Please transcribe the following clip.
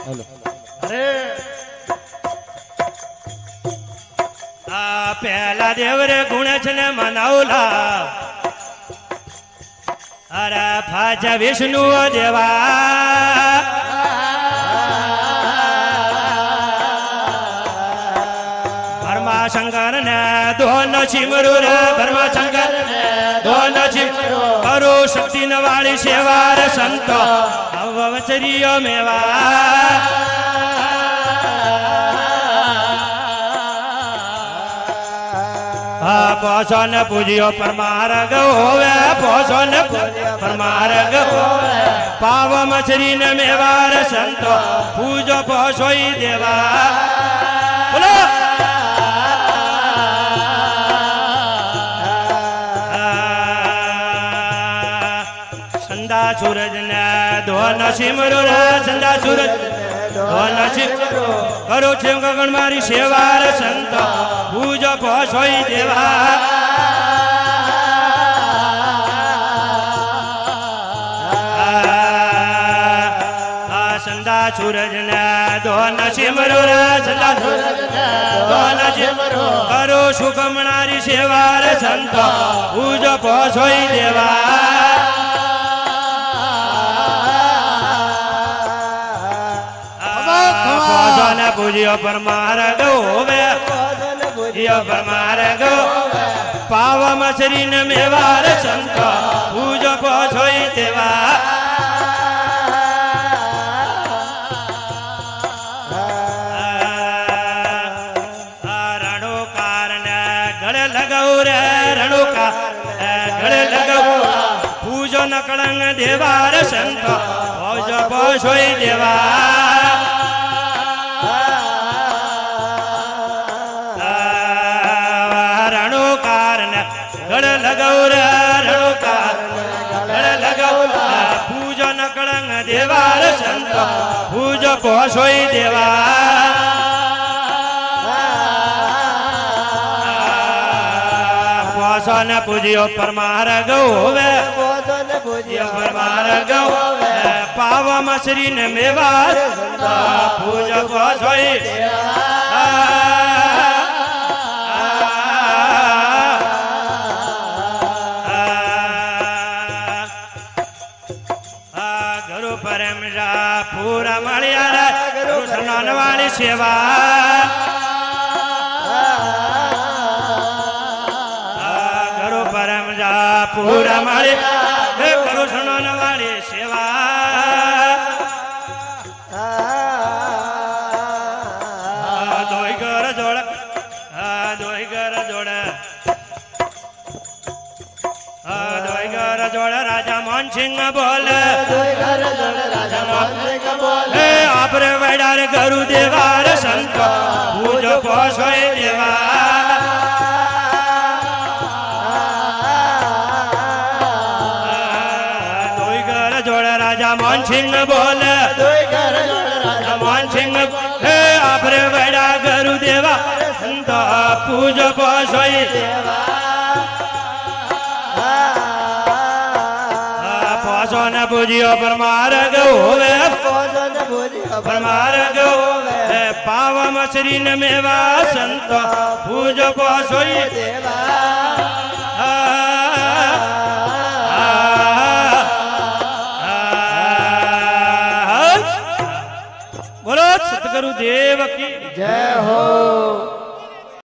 अरे पहला देव रे गुण छने मनावला अरे फाज विष्णु देवा भरमा शंकर ने दोन चिमरू रे भरमा शंकर ने दोन चिमरू करो शक्ति नवाली सेवा रे संत अवचरियो मेवा पोषो न पूजियो परमार्ग होवे पोषो न परमार्ग होवे पाव मछरी न मेवार संतो पूजो पोषो ही देवा बोलो संदा सूरज ने दोन सिमरू रे संदा सूरज दोन सिमरू करो छे गगन मारी सेवार संत पूजो पोषोई देवा संदा सूरज ने दोन सिमरू रे संदा सूरज ने दोन सिमरू करो सुखमणारी सेवार संत पूजो पोषोई देवा पूजियो परमार्ग होवे पूजियो परमार्ग पाव मछरी न मेवार संत पूजो पोषोई देवा रणुकार ने गले लगाओ रे रणुकार गले लगाओ पूजो न कलंग देवार संत पूजो पोषोई देवा पूजो न कलंग देवार संत पूजो पोषोई देवा पोषो न पूजियो परमार्ग होवे पोषो न पूजियो परमार्ग होवे पाव मछरी न मेवार पूजो पोषोई देवा पूरा मलियारा गुरु सनान वाली सेवा गुरु परम जा पूरा मलियारा गुरु सनान वाली सेवा दोई घर जोड़ दोई घर जोड़ दोई घर जोड़ राजा मोहन सिंह बोल आपरे वैडार गुरु देवार संत पूजो पोषोई देवा दोई घर जोड़ राजा मोहन सिंह बोल राजा मोहन सिंह आपरे वैडा गुरु देवा संत पूजो पोषोई देवा पोषो न पूजियो परमार्ग होवे परमार्ग होवे पाव मछरी न मेवा संत पूजो पोषोई देवा बोलो सतगुरु देव की जय हो।